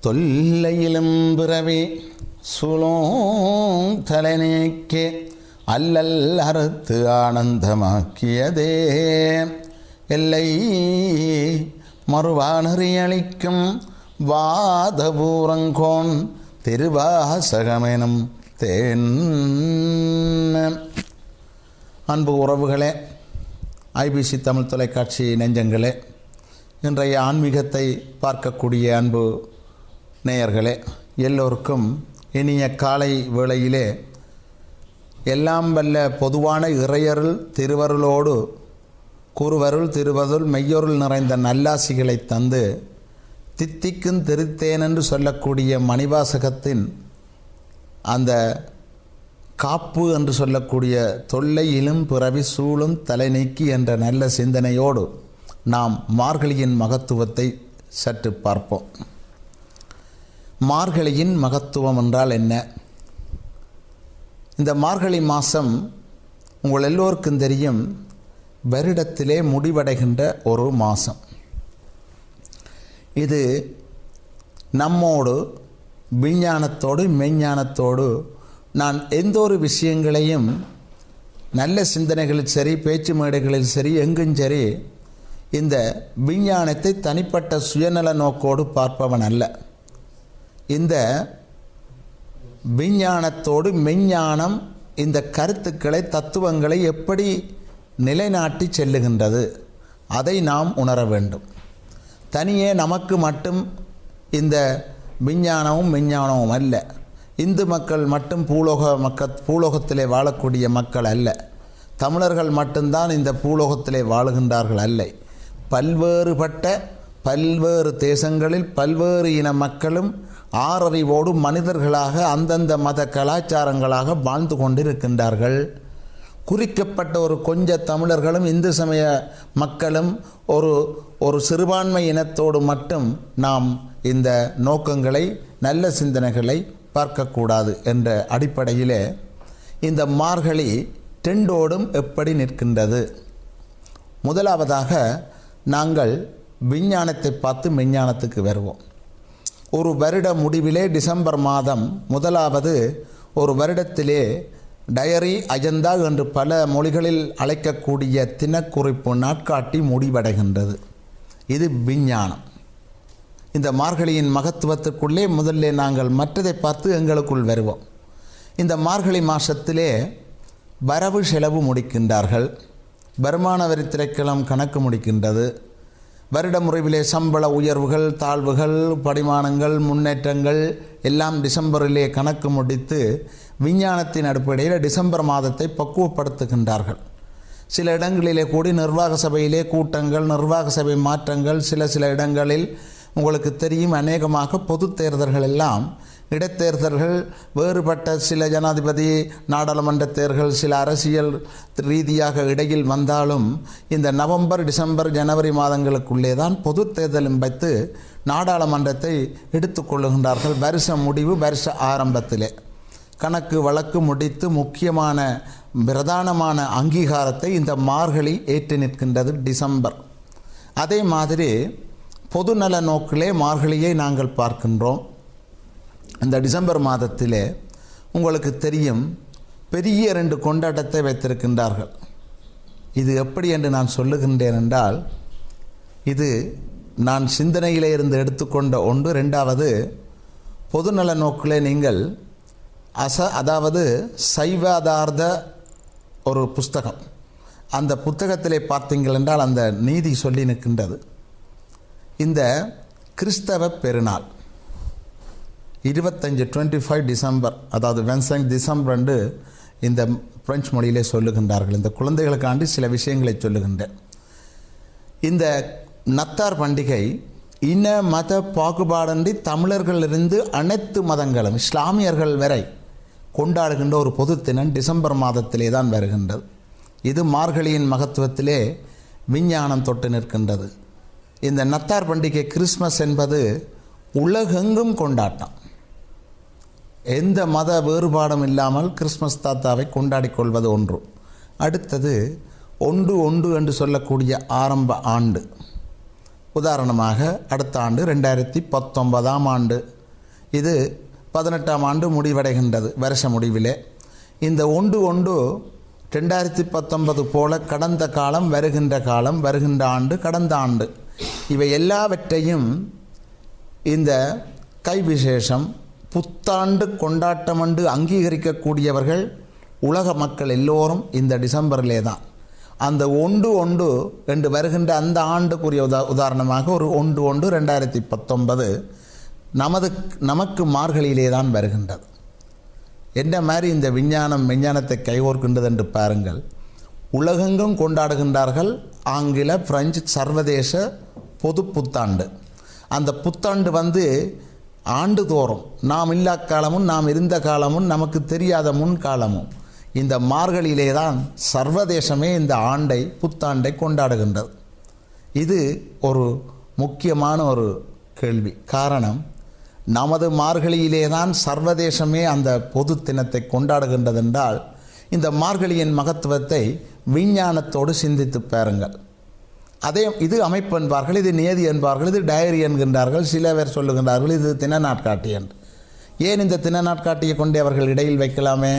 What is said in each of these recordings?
தொல்லையிலும் பிறவி சுலோம் தலைநீக்கே அல்லல் அறுத்து ஆனந்தமாக்கியதே எல்லை மறுவானறியளிக்கும் வாதபூரங்கோன் திருவாசகமெனும் தேன். அன்பு உறவுகளே, ஐபிசி தமிழ் தொலைக்காட்சி நெஞ்சங்களே, இன்றைய ஆன்மீகத்தை பார்க்கக்கூடிய அன்பு நேயர்களே, எல்லோருக்கும் இனிய காலை வேளையிலே எல்லாம் வல்ல பொதுவான இறையருள் திருவருளோடு குருவருள் திருவருள் மெய்யொருள் நிறைந்த நல்லாசிகளை தந்து தித்திக்கும் திருத்தேன் என்று சொல்லக்கூடிய மணிவாசகத்தின் அந்த காப்பு என்று சொல்லக்கூடிய தொல்லையிலும் பிறவி சூழும் தலை நீக்கி என்ற நல்ல சிந்தனையோடு நாம் மார்கழியின் மகத்துவத்தை சற்று பார்ப்போம். மார்கழியின் மகத்துவம் என்றால் என்ன? இந்த மார்கழி மாதம் உங்கள் எல்லோருக்கும் தெரியும், வருடத்திலே முடிவடைகின்ற ஒரு மாதம். இது நம்மோடு விஞ்ஞானத்தோடு மெய்ஞானத்தோடு நான் எந்த ஒரு விஷயங்களையும் நல்ல சிந்தனைகளில் சரி, பேச்சு மேடைகளில் சரி, எங்கும் சரி, இந்த விஞ்ஞானத்தை தனிப்பட்ட சுயநல நோக்கோடு பார்ப்பவன் அல்ல. இந்த விஞ்ஞானத்தோடு மெய்ஞானம் இந்த கருத்துக்களை தத்துவங்களை எப்படி நிலைநாட்டி செல்லுகின்றது, அதை நாம் உணர வேண்டும். தனியே நமக்கு மட்டும் இந்த விஞ்ஞானமும் மெய்ஞானமும் அல்ல. இந்து மக்கள் மட்டும் பூலோகத்திலே வாழக்கூடிய மக்கள் அல்ல. தமிழர்கள் மட்டும்தான் இந்த பூலோகத்திலே வாழுகின்றார்கள் அல்ல. பல்வேறு தேசங்களில் பல்வேறு இன மக்களும் ஆறறிவோடு மனிதர்களாக அந்தந்த மத கலாச்சாரங்களாக வாழ்ந்து கொண்டிருக்கின்றார்கள். குறிக்கப்பட்ட ஒரு கொஞ்ச தமிழர்களும் இந்து சமய மக்களும் ஒரு சிறுபான்மை இனத்தோடு மட்டும் நாம் இந்த நோக்கங்களை நல்ல சிந்தனைகளை பார்க்கக்கூடாது என்ற அடிப்படையிலே இந்த மார்கழி டெண்டோடும் எப்படி நிற்கின்றது? முதலாவதாக நாங்கள் விஞ்ஞானத்தை பார்த்து மெய்ஞானத்துக்கு வருவோம். ஒரு வருட முடிவிலே டிசம்பர் மாதம் முதலாவது ஒரு வருடத்திலே டயரி அஜந்தா என்று பல மொழிகளில் அழைக்கக்கூடிய தினக்குறிப்பு நாட்காட்டி முடிவடைகின்றது. இது விஞ்ஞானம். இந்த மார்கழியின் மகத்துவத்துக்குள்ளே முதல்ல நாங்கள் மற்றதை பார்த்து எங்களுக்குள் வருவோம். இந்த மார்கழி மாதத்திலே வரவு செலவு முடிக்கின்றார்கள். வருமான வரி திணைக்களம் கணக்கு முடிக்கின்றது. வருட முறைவிலே சம்பள உயர்வுகள், தாழ்வுகள், படிமானங்கள், முன்னேற்றங்கள் எல்லாம் டிசம்பரிலே கணக்கு முடித்து விஞ்ஞானத்தின் அடிப்படையில் டிசம்பர் மாதத்தை பக்குவப்படுத்துகின்றார்கள். சில இடங்களிலே கூடி நிர்வாக சபையிலே கூட்டங்கள், நிர்வாக சபை மாற்றங்கள், சில இடங்களில் உங்களுக்கு தெரியும், அநேகமாக பொது தேர்தல்கள் எல்லாம், இடைத்தேர்தல்கள், வேறுபட்ட சில ஜனாதிபதி நாடாளுமன்ற தேர்தல்கள் சில அரசியல் ரீதியாக இடையில் வந்தாலும் இந்த நவம்பர், டிசம்பர், ஜனவரி மாதங்களுக்குள்ளே தான் பொது தேர்தலும் வைத்து நாடாளுமன்றத்தை எடுத்துக்கொள்ளுகின்றார்கள். வருஷ முடிவு, வருஷ ஆரம்பத்திலே கணக்கு வழக்கு முடித்து முக்கியமான பிரதானமான அங்கீகாரத்தை இந்த மார்கழி ஏற்று நிற்கின்றது டிசம்பர். அதே மாதிரி பொதுநல நோக்கிலே மார்கழியை நாங்கள் பார்க்கின்றோம். இந்த டிசம்பர் மாதத்திலே உங்களுக்கு தெரியும், பெரிய 2 கொண்டாட்டத்தை வைத்திருக்கின்றார்கள். இது எப்படி என்று நான் சொல்லுகின்றேன் என்றால், இது நான் சிந்தனையிலே இருந்து எடுத்துக்கொண்ட ஒன்று. 2வது, பொதுநல நோக்கிலே நீங்கள் அதாவது சைவாதார்த்த ஒரு புஸ்தகம், அந்த புத்தகத்திலே பார்த்தீங்கள் என்றால் அந்த நீதி சொல்லி நிற்கின்றது. இந்த கிறிஸ்தவ பெருநாள் 25 டிசம்பர், அதாவது 25 டிசம்பர் என்று இந்த பிரெஞ்சு மொழியிலே சொல்லுகின்றார்கள். இந்த குழந்தைகளுக்காண்டி சில விஷயங்களை சொல்லுகின்றேன். இந்த நத்தார் பண்டிகை இன மத பாகுபாடின்றி தமிழர்களிலிருந்து அனைத்து மதங்களும் இஸ்லாமியர்கள் வரை கொண்டாடுகின்ற ஒரு பொது தினம் டிசம்பர் மாதத்திலே தான் வருகின்றது. இது மார்கழியின் மகத்துவத்திலே விஞ்ஞானம் தொட்டு நிற்கின்றது. இந்த நத்தார் பண்டிகை, கிறிஸ்மஸ் என்பது உலகெங்கும் கொண்டாட்டம். எந்த மத வேறுபாடும் இல்லாமல் கிறிஸ்மஸ் தாத்தாவை கொண்டாடி கொள்வது ஒன்று. அடுத்தது 1 என்று சொல்லக்கூடிய ஆரம்ப ஆண்டு. உதாரணமாக அடுத்த ஆண்டு 2019ஆம் ஆண்டு இது 18ஆம் ஆண்டு முடிவடைகின்றது. வருஷ முடிவிலே இந்த 1/1 2019 போல கடந்த காலம், வருகின்ற காலம், வருகின்ற ஆண்டு, கடந்த ஆண்டு, இவை எல்லாவற்றையும் இந்த விசேஷம் புத்தாண்டு கொண்டாட்டம் என்று அங்கீகரிக்கக்கூடியவர்கள் உலக மக்கள் எல்லோரும் இந்த டிசம்பரிலே தான். அந்த 1/1 என்று வருகின்ற அந்த ஆண்டுக்குரிய உதாரணமாக ஒரு 1/1/2019 நமக்கு மார்கழியிலே தான் வருகின்றது. என்ன மாதிரி இந்த விஞ்ஞானத்தை கைகோர்க்கின்றது என்று பாருங்கள். உலகெங்கும் கொண்டாடுகின்றார்கள் ஆங்கில, பிரெஞ்சு சர்வதேச பொது புத்தாண்டு. அந்த புத்தாண்டு ஆண்டுதோறும் நாம் இல்லா காலமும் நாம் இருந்த காலமும் நமக்கு தெரியாத முன்காலமும் இந்த மார்கழியிலே தான் சர்வதேசமே இந்த புத்தாண்டை கொண்டாடுகின்றது. இது ஒரு முக்கியமான ஒரு கேள்வி. காரணம், நமது மார்கழியிலே தான் சர்வதேசமே அந்த பொது தினத்தை கொண்டாடுகின்றது என்றால் இந்த மார்கழியின் மகத்துவத்தை விஞ்ஞானத்தோடு சிந்தித்து பாருங்கள். இது அமைப்பு என்பார்கள், இது நியதி என்பார்கள், இது டயரி என்கின்றார்கள், சில பேர் சொல்லுகின்றார்கள் இது தின நாட்காட்டி என்று. ஏன் இந்த தின நாட்காட்டியை கொண்டு அவர்கள் இடையில் வைக்கலாமே?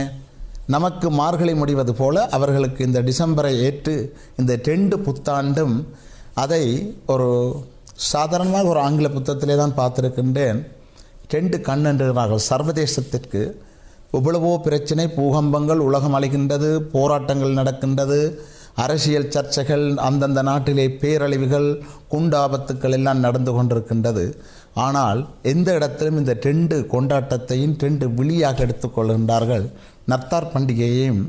நமக்கு மார்கழி முடிவது போல அவர்களுக்கு இந்த டிசம்பரை ஏற்று இந்த 2 புத்தாண்டும் அதை ஒரு சாதாரணமாக ஒரு ஆங்கில புத்தகத்திலே தான் பார்த்துருக்கின்றேன். 2 கண் என்றார்கள். சர்வதேசத்திற்கு எவ்வளவோ பிரச்சனை, பூகம்பங்கள், உலகம் அழிகின்றது, போராட்டங்கள் நடக்கின்றது, அரசியல் சர்ச்சைகள், அந்தந்த நாட்டிலே பேரழிவுகள், குண்டாபத்துக்கள் எல்லாம் நடந்து கொண்டிருக்கின்றது. ஆனால் எந்த இடத்திலும் இந்த 2 கொண்டாட்டத்தையும் 2 விழியாக எடுத்துக்கொள்கின்றார்கள். நத்தார் பண்டிகையையும்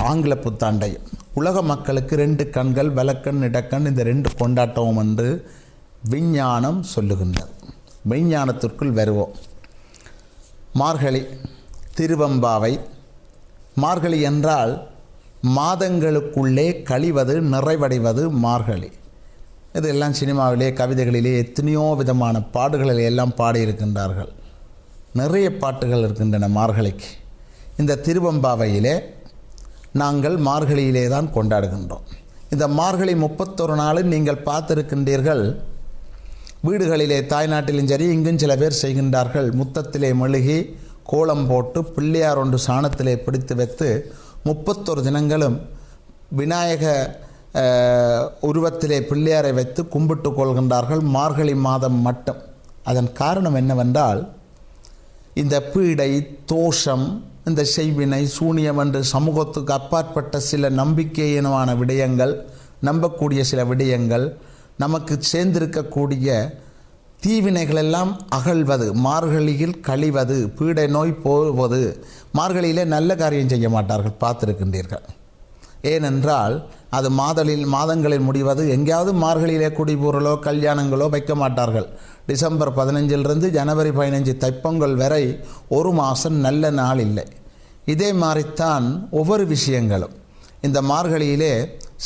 ஆங்கில புத்தாண்டையும். உலக மக்களுக்கு 2 கண்கள், வலக்கண், இடக்கண், இந்த 2 கொண்டாட்டமும் என்று விஞ்ஞானம் சொல்லுகின்றது. விஞ்ஞானத்திற்குள் வருவோம். மார்கழி, திருவம்பாவை. மார்கழி என்றால் மாதங்களுக்குள்ளே கழிவது, நிறைவடைவது மார்கழி. இதெல்லாம் சினிமாவிலே, கவிதைகளிலே எத்தனையோ விதமான பாடுகளில் எல்லாம் பாடியிருக்கின்றார்கள். நிறைய பாட்டுகள் இருக்கின்றன மார்கழிக்கு. இந்த திருவம்பாவையிலே நாங்கள் மார்கழியிலே தான் கொண்டாடுகின்றோம். இந்த மார்கழி 31 நாள் நீங்கள் பார்த்திருக்கின்றீர்கள். வீடுகளிலே, தாய்நாட்டிலும் சரி, இங்கும் சில பேர் செய்கின்றார்கள். முத்தத்திலே மெழுகி கோலம் போட்டு பிள்ளையார் ஒன்று சாணத்திலே பிடித்து வைத்து 31 தினங்களும் விநாயக உருவத்திலே பிள்ளையாரை வைத்து கும்பிட்டு கொள்கின்றார்கள் மார்கழி மாதம் மட்டும். அதன் காரணம் என்னவென்றால், இந்த பீடை, தோஷம், இந்த செய்வினை, சூனியம் என்று சமூகத்துக்கு அப்பாற்பட்ட சில நம்பிக்கையினமான விடயங்கள், நம்பக்கூடிய சில விடயங்கள், நமக்கு சேர்ந்திருக்கக்கூடிய தீவினைகளெல்லாம் அகழ்வது, மார்கழியில் கழிவது, பீடை நோய் போவது. மார்கழியிலே நல்ல காரியம் செய்ய மாட்டார்கள், பார்த்திருக்கின்றீர்கள். ஏனென்றால் அது மாதங்களில் முடிவது. எங்கேயாவது மார்கழியிலே குடிபூரலோ கல்யாணங்களோ வைக்க மாட்டார்கள். டிசம்பர் 15 ஜனவரி 15 தைப்பொங்கல் வரை ஒரு மாதம் நல்ல நாள் இல்லை. இதே மாதிரித்தான் ஒவ்வொரு விஷயங்களும். இந்த மார்கழியிலே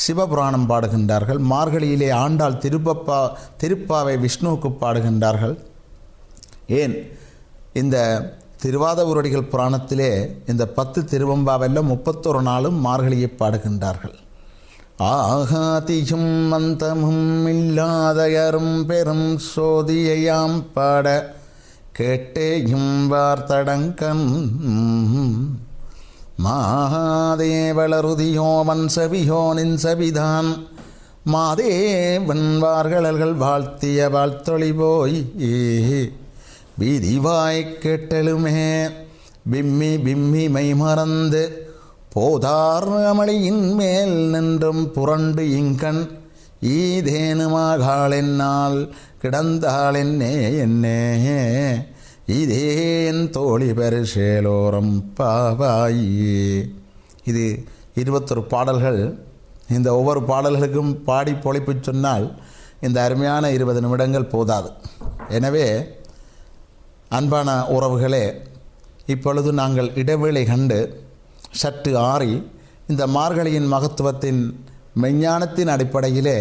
சிவபுராணம் பாடுகின்றார்கள். மார்கழியிலே ஆண்டாள் திருப்பாவை விஷ்ணுவுக்கு பாடுகின்றார்கள். ஏன் இந்த திருவாதவூரடிகள் புராணத்திலே இந்த 10 திருவம்பாவெல்லாம் 31 நாளும் மார்கழியை பாடுகின்றார்கள். ஆகாதியும் மந்தமும் இல்லாதயரும் பெரும் சோதியையாம் பாட கேட்டேயும் வார்த்தடங்கன் மாதேவளருதியோமன் சவியோனின் சவிதான் மாதேவன் வார்களல்கள் வாழ்த்திய வாழ்த்தொழி போய் வீதிவாய் கேட்டலுமே விம்மி விம்மி மெய்மறந்து போதார் அமளியின் மேல் நின்றும் புரண்டு இங்கண் ஈதேனுமாகாளென்னால் கிடந்தாளென்னே என்னே இதேன் தோழி பரிசேலோரம் பாவாயே. இது 21 பாடல்கள். இந்த ஒவ்வொரு பாடல்களுக்கும் பாடி பொழிப்பு சொன்னால் இந்த அருமையான 20 நிமிடங்கள் போதாது. எனவே அன்பான உறவுகளே, இப்பொழுது நாங்கள் இடைவேளை கண்டு சற்று ஆறி இந்த மார்கழியின் மகத்துவத்தின் மெஞ்ஞானத்தின் அடிப்படையிலே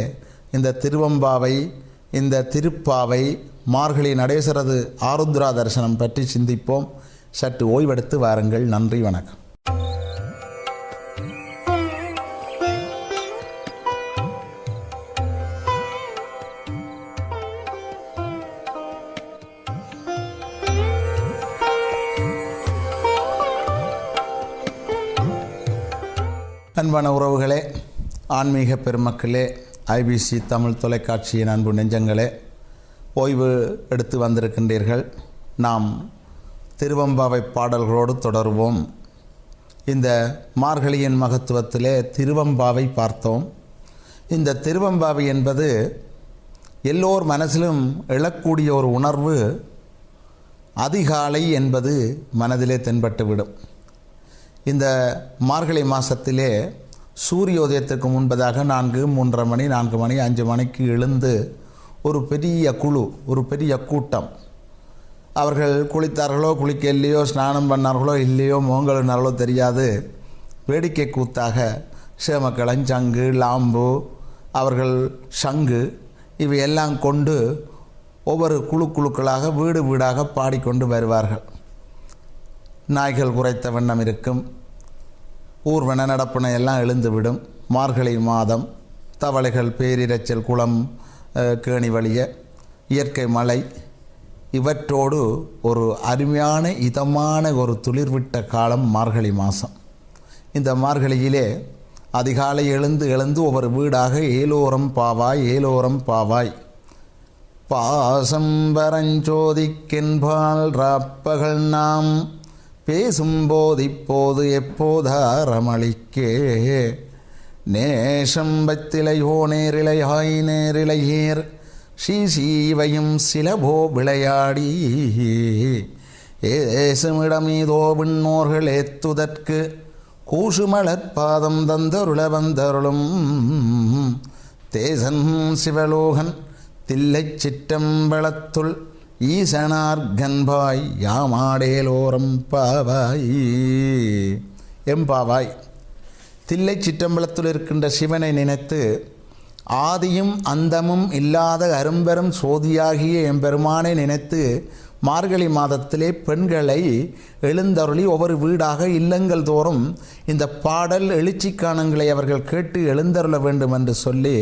இந்த திருவம்பாவை, இந்த திருப்பாவை, மார்கழி நடேசரது ஆருத்ரா தரிசனம் பற்றி சிந்திப்போம். சற்று ஓய்வெடுத்து வாருங்கள். நன்றி, வணக்கம். அன்பான உறவுகளே, ஆன்மீக பெருமக்களே, ஐபிசி தமிழ் தொலைக்காட்சியின் அன்பு நெஞ்சங்களே, ஓய்வு எடுத்து வந்திருக்கின்றீர்கள். நாம் திருவெம்பாவை பாடல்களோடு தொடருவோம். இந்த மார்கழியின் மகத்துவத்திலே திருவெம்பாவை பார்த்தோம். இந்த திருவெம்பாவை என்பது எல்லோர் மனசிலும் எழக்கூடிய ஒரு உணர்வு. அதிகாலை என்பது மனதிலே தென்பட்டுவிடும். இந்த மார்கழி மாதத்திலே சூரியோதயத்துக்கு முன்பதாக 4, 3:30 மணி, 4 மணி, 5 மணிக்கு எழுந்து ஒரு பெரிய குழு, ஒரு பெரிய கூட்டம், அவர்கள் குளித்தார்களோ குளிக்கலையோ, ஸ்நானம் பண்ணார்களோ இல்லையோ, மோங்கலினார்களோ தெரியாது, வேடிக்கை கூத்தாக சேமக்கிழங்கு, சங்கு, லாம்பு, அவர்கள் சங்கு இவையெல்லாம் கொண்டு ஒவ்வொரு குழுக்களாக வீடு வீடாக பாடிக்கொண்டு வருவார்கள். நாய்கள் குறைத்த வண்ணம் இருக்கும். ஊர்வன நடப்பன எல்லாம் எழுந்துவிடும். மார்கழி மாதம், தவளைகள் பேரிரைச்சல், குளம் கேணி வழிய, இயற்கை மழை, இவற்றோடு ஒரு அருமையான இதமான ஒரு துளிர்விட்ட காலம் மார்கழி மாதம். இந்த மார்கழியிலே அதிகாலை எழுந்து ஒவ்வொரு வீடாக ஏலோரம் பாவாய், ஏலோரம் பாவாய், பாசம் பரஞ்சோதிக்கென்பால் ராப்பகல் நாம் பேசும்போது இப்போது எப்போதாரமளிக்கே நேசம் பத்திலையோ நேரிலையாய் நேரிலையேர் சீசீவையும் சிலபோ விளையாடி ஏசுமிடமீதோ விண்ணோர்கள் ஏத்துதற்கு கூசுமலற்பாதம் தந்தருள வந்தருளும் தேசன் சிவலோகன் தில்லைச் சிற்றம்பலத்துள் ஈசனார்கன்பாய் யாமாடேலோரம் பாவாய். எம்பாவாய். தில்லை சிற்றம்பலத்தில் இருக்கின்ற சிவனை நினைத்து ஆதியும் அந்தமும் இல்லாத அரும்பெரும் சோதியாகிய எம்பெருமானை நினைத்து மார்கழி மாதத்திலே பெண்களை எழுந்தருளி ஒவ்வொரு வீடாக இல்லங்கள் தோறும் இந்த பாடல் எழுச்சிக்கானங்களை அவர்கள் கேட்டு எழுந்தருள வேண்டும் என்று சொல்லி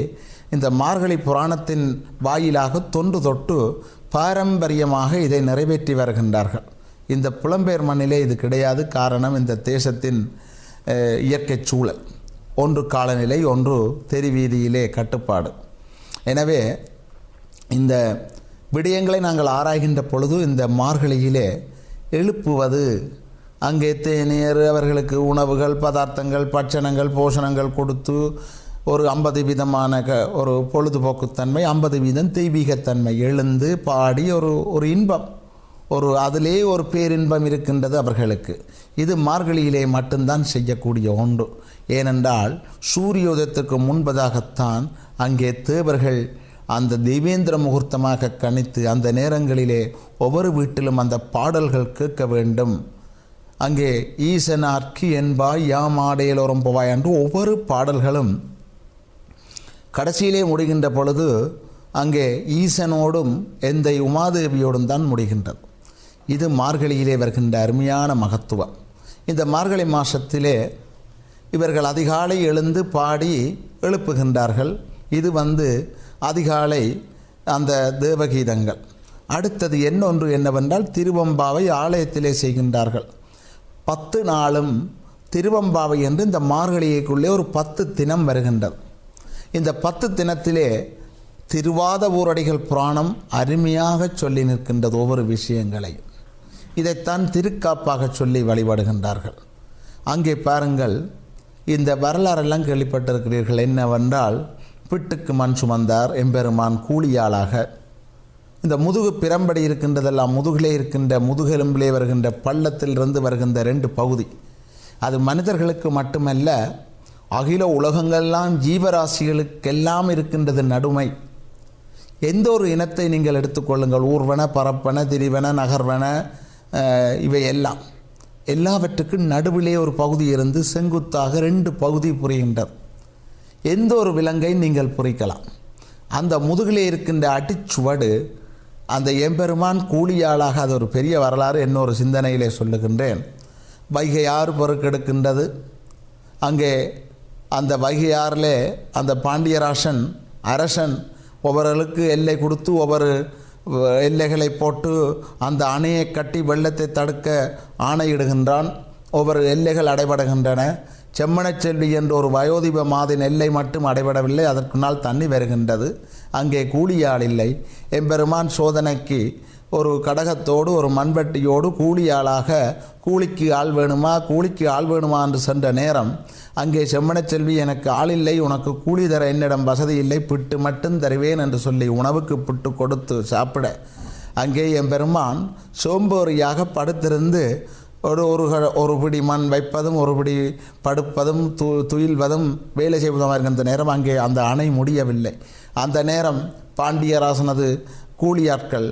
இந்த மார்கழி புராணத்தின் வாயிலாக தொன்று தொட்டு பாரம்பரியமாக இதை நிறைவேற்றி வருகின்றார்கள். இந்த புலம்பெயர் மண்ணிலே இது கிடையாது. காரணம், இந்த தேசத்தின் இயற்கை சூழல். ஒன்று காலநிலை, ஒன்று தெருவீதியிலே கட்டுப்பாடு. எனவே இந்த விடயங்களை நாங்கள் ஆராய்கின்ற பொழுது இந்த மார்கழியிலே எழுப்புவது, அங்கே தேநீர், அவர்களுக்கு உணவுகள், பதார்த்தங்கள், பட்சணங்கள், போஷணங்கள் கொடுத்து ஒரு 50 விதமான ஒரு பொழுதுபோக்குத்தன்மை, 50 வீதம் தெய்வீகத்தன்மை, எழுந்து பாடி ஒரு இன்பம், அதிலே ஒரு பேரின்பம் இருக்கின்றது அவர்களுக்கு. இது மார்கழியிலே மட்டும்தான் செய்யக்கூடிய ஒன்று. ஏனென்றால் சூரியோதயத்துக்கு முன்பதாகத்தான் அங்கே தேவர்கள் அந்த தெய்வேந்திர முகூர்த்தமாக கணித்து அந்த நேரங்களிலே ஒவ்வொரு வீட்டிலும் அந்த பாடல்கள் கேட்க வேண்டும். அங்கே ஈசனார்க்கு என்பாய் யாமாடேலோரம் போவாய் என்று ஒவ்வொரு பாடல்களும் கடைசியிலே முடிகின்ற பொழுது அங்கே ஈசனோடும் எந்தை உமாதேவியோடும் தான் முடிகின்றது. இது மார்கழியிலே வருகின்ற அருமையான மகத்துவம். இந்த மார்கழி மாதத்திலே இவர்கள் அதிகாலை எழுந்து பாடி எழுப்புகின்றார்கள். இது அதிகாலை அந்த தேவகீதங்கள். அடுத்தது இன்னொன்று என்னவென்றால் திருவெம்பாவை ஆலயத்திலே செய்கின்றார்கள். 10 நாளும் திருவெம்பாவை என்று இந்த மார்கழியைக்குள்ளே ஒரு 10 தினம் வருகின்றது. இந்த 10 தினத்திலே திருவாதவூரடிகள் புராணம் அருமையாக சொல்லி நிற்கின்றது ஒவ்வொரு விஷயங்களையும். இதைத்தான் திருக்காப்பாக சொல்லி வழிபடுகின்றார்கள். அங்கே பாருங்கள், இந்த வரலாறெல்லாம் கேள்விப்பட்டிருக்கிறீர்கள். என்னவென்றால், பிட்டுக்கு மண் சுமந்தார் எம்பெருமான் கூலியாளாக. இந்த முதுகு பிறம்படி இருக்கின்றதெல்லாம் முதுகிலே இருக்கின்ற முதுகெலும்பிலே வருகின்ற பள்ளத்திலிருந்து வருகின்ற 2 பகுதி, அது மனிதர்களுக்கு மட்டுமல்ல, அகில உலகங்கள்லாம் ஜீவராசிகளுக்கெல்லாம் இருக்கின்றது நடுமை. எந்த ஒரு இனத்தை நீங்கள் எடுத்துக்கொள்ளுங்கள், ஊர்வன, பரப்பன, திரிவன, நகர்வன, இவையெல்லாம் எல்லாவற்றுக்கும் நடுவிலே ஒரு பகுதி இருந்து செங்குத்தாக 2 பகுதி புரிகின்றது. எந்த ஒரு விலங்கை நீங்கள் புரிக்கலாம். அந்த முதுகிலே இருக்கின்ற அடிச்சுவடு அந்த எம்பெருமான் கூலியாளாக, அது ஒரு பெரிய வரலாறு. இன்னொரு சிந்தனையிலே சொல்லுகின்றேன். வைகை ஆறு பெருக்கெடுக்கின்றது. அங்கே அந்த வைகையாறிலே அந்த பாண்டியராசன் அரசன் ஒவ்வொருவருக்கு எல்லை கொடுத்து ஒவ்வொரு எல்லைகளை போட்டு அந்த அணையை கட்டி வெள்ளத்தை தடுக்க ஆணையிடுகின்றான். ஒவ்வொரு எல்லைகள் அடைபடுகின்றன. செம்மணச்செல்வி என்ற ஒரு வயோதிப மாதின் எல்லை மட்டும் அடைபடவில்லை. அதற்கு நாள் தண்ணி வருகின்றது. அங்கே கூலியாள் இல்லை. எம்பெருமான் சோதனைக்கு ஒரு கடகத்தோடு ஒரு மண்வெட்டியோடு கூலியாளாக கூலிக்கு ஆள் வேணுமா என்று சென்ற நேரம் அங்கே செம்மணச்செல்வி எனக்கு ஆள் இல்லை, உனக்கு கூலி தர என்னிடம் வசதி இல்லை, பிட்டு மட்டும் தருவேன் என்று சொல்லி உணவுக்கு பிட்டு கொடுத்து சாப்பிட அங்கே எம்பெருமான் சோம்பேறியாக படுத்திருந்து ஒரு பிடி மண் வைப்பதும் ஒரு பிடி படுப்பதும் துயில்வதும் வேலை செய்வதுமாக இருக்கின்ற நேரம் அங்கே அந்த அணை முடியவில்லை. அந்த நேரம் பாண்டியராசனது கூலியாட்கள்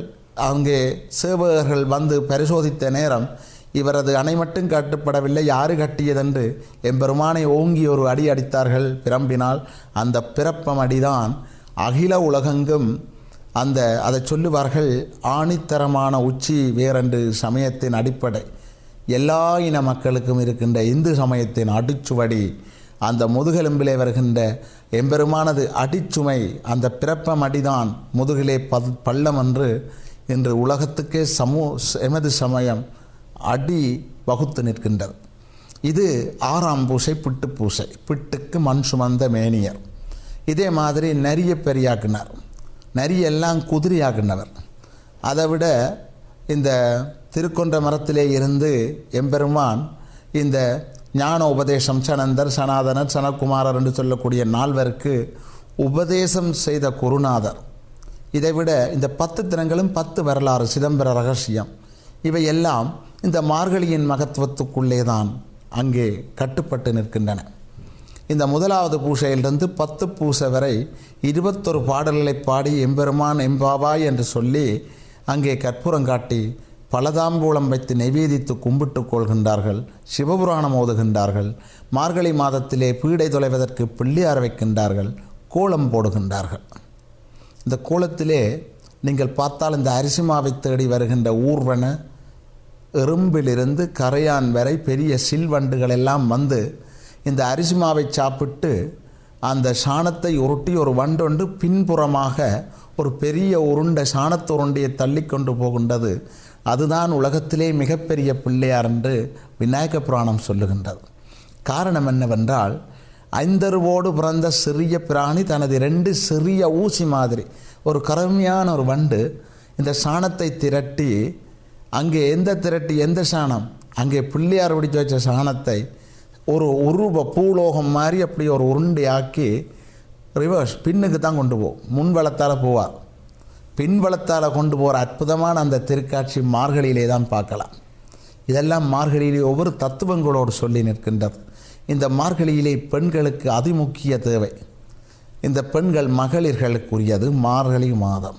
அங்கே சேவகர்கள் வந்து பரிசோதித்த நேரம் இவரது அணை மட்டும் கட்டுப்படவில்லை, யாரு கட்டியதென்று எம்பெருமானை ஓங்கி ஒரு அடி அடித்தார்கள் பிரம்பினால். அந்த பிறப்பம் அடிதான் அகில உலகெங்கும் அதை சொல்லுவார்கள் ஆணித்தரமான உச்சி வேறென்று சமயத்தின் அடிப்படை. எல்லா இன மக்களுக்கும் இருக்கின்ற இந்து சமயத்தின் அடிச்சுவடி அந்த முதுகெலும்பிலே வருகின்ற எம்பெருமானது அடிச்சுமை, அந்த பிறப்பம் அடிதான் முதுகிலே பள்ளம் என்று இன்று உலகத்துக்கே எமது சமயம் அடி வகுத்து நிற்கின்றது. இது 6ஆம் பூசை பிட்டு பூசை. பிட்டுக்கு மண் சுமந்த மேனியர். இதே மாதிரி நரிய பெரியாக்குனார். நரியெல்லாம் குதிரையாகினவர். அதை விட இந்த திருக்கொன்ற மரத்திலே இருந்து எம்பெருமான் இந்த ஞான உபதேசம் சனந்தர், சனாதனர், சனகுமாரர் என்று சொல்லக்கூடிய 4 உபதேசம் செய்த குருநாதர். இதைவிட இந்த 10 தினங்களும் 10 வரலாறு, சிதம்பர ரகசியம், இவையெல்லாம் இந்த மார்கழியின் மகத்துவத்துக்குள்ளே தான் அங்கே கட்டுப்பட்டு நிற்கின்றன. இந்த 1வது பூசையிலிருந்து 10 பூசை வரை 21 பாடல்களை பாடி எம்பெருமான் எம்பாவாய் என்று சொல்லி அங்கே கற்பூரம் காட்டி பலதாம்பூலம் வைத்து நைவேதித்து கும்பிட்டு கொள்கின்றார்கள். சிவபுராணம் ஓதுகின்றார்கள். மார்கழி மாதத்திலே பீடை தொலைவதற்கு பிள்ளையார் வைக்கின்றார்கள். கோலம் போடுகின்றார்கள். இந்த கோலத்திலே நீங்கள் பார்த்தால் இந்த அரிசிமாவை தேடி வருகின்ற ஊர்வன எறும்பிலிருந்து கரையான் வரை பெரிய சில்வண்டுகள் எல்லாம் வந்து இந்த அரிசிமாவை சாப்பிட்டு அந்த சாணத்தை உருட்டி ஒரு வண்டொன்று பின்புறமாக ஒரு பெரிய உருண்டை சாணத்துருண்டையை தள்ளி கொண்டு போகின்றது. அதுதான் உலகத்திலே மிகப்பெரிய பிள்ளையார் என்று விநாயக புராணம் சொல்லுகின்றது. காரணம் என்னவென்றால், 5 பிறந்த சிறிய பிராணி தனது 2 சிறிய ஊசி மாதிரி ஒரு கருமையான ஒரு வண்டு இந்த சாணத்தை திரட்டி அங்கே எந்த சாணம் அங்கே பிள்ளையார் பிடிச்சு வச்ச சாணத்தை ஒரு உருவ பூலோகம் மாதிரி அப்படி ஒரு உருண்டையாக்கி ரிவர்ஸ் பின்னுக்கு தான் கொண்டு போவோம். முன்வளத்தால் போவார், பின்வளத்தால் கொண்டு போகிற அற்புதமான அந்த திருக்காட்சி மார்கழியிலே தான் பார்க்கலாம். இதெல்லாம் மார்கழியிலே ஒவ்வொரு தத்துவங்களோடு சொல்லி நிற்கின்றது. இந்த மார்கழியிலே பெண்களுக்கு அதிமுக்கிய தேவை. இந்த பெண்கள் மகளிர்களுக்குரியது மார்கழி மாதம்.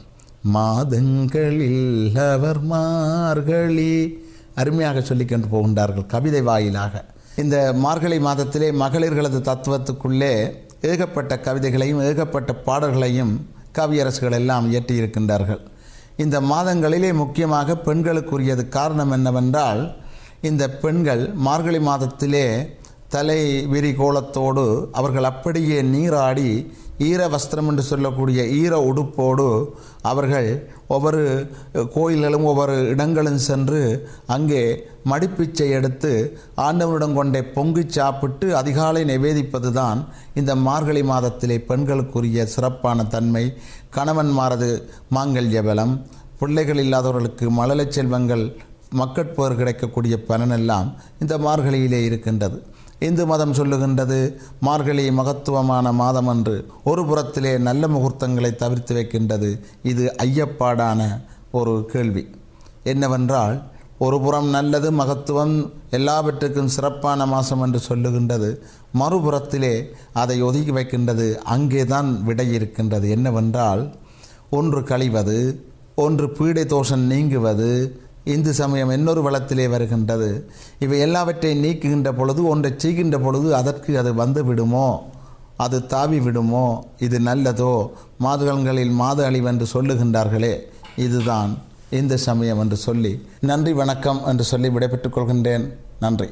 மாதங்களில் அவர் மார்கழி அருமையாக சொல்லிக்கொண்டு போகின்றார்கள் கவிதை வாயிலாக. இந்த மார்கழி மாதத்திலே மகளிர்களது தத்துவத்துக்குள்ளே ஏகப்பட்ட கவிதைகளையும் ஏகப்பட்ட பாடல்களையும் கவியரசுகள் எல்லாம் இயற்றியிருக்கின்றார்கள். இந்த மாதங்களிலே முக்கியமாக பெண்களுக்குரியது. காரணம் என்னவென்றால், இந்த பெண்கள் மார்கழி மாதத்திலே தலை விரி கோலத்தோடு அவர்கள் அப்படியே நீராடி ஈர வஸ்திரம் என்று சொல்லக்கூடிய ஈர உடுப்போடு அவர்கள் ஒவ்வொரு கோயில்களும் ஒவ்வொரு இடங்களும் சென்று அங்கே மடிப்பிச்சை எடுத்து ஆண்டவனிடம் கொண்டே பொங்கி சாப்பிட்டு அதிகாலை நிவேதிப்பது தான் இந்த மார்கழி மாதத்திலே பெண்களுக்குரிய சிறப்பான தன்மை. கணவன்மாரது மாங்கல்ய பலம், பிள்ளைகள் இல்லாதவர்களுக்கு மழலை செல்வங்கள், மக்கட்பேறு கிடைக்கக்கூடிய பலனெல்லாம் இந்த மார்கழியிலே இருக்கின்றது. இந்து மதம் சொல்லுகின்றது மார்கழி மகத்துவமான மாதம் என்று. ஒரு புறத்திலே நல்ல முகூர்த்தங்களை தவிர்த்து வைக்கின்றது. இது ஐயப்பாடான ஒரு கேள்வி. என்னவென்றால், ஒரு புறம் நல்லது மகத்துவம் எல்லாவற்றுக்கும் சிறப்பான மாதம் என்று சொல்லுகின்றது, மறுபுறத்திலே அதை ஒதுக்கி வைக்கின்றது. அங்கே தான் விடை இருக்கின்றது. என்னவென்றால், ஒன்று கழிவது, ஒன்று பீடை தோஷம் நீங்குவது. இந்து சமயம் இன்னொரு வளத்திலே வருகின்றது. இவை எல்லாவற்றையும் நீக்குகின்ற பொழுது, ஒன்றை செய்கின்ற பொழுது அதற்கு அது வந்து விடுமோ, அது தாவி விடுமோ, இது நல்லதோ, மாதுகங்களில் மாது அழிவென்று சொல்லுகின்றார்களே, இதுதான் இந்து சமயம் என்று சொல்லி நன்றி வணக்கம் என்று சொல்லி விடைபெற்றுக் கொள்கின்றேன். நன்றி.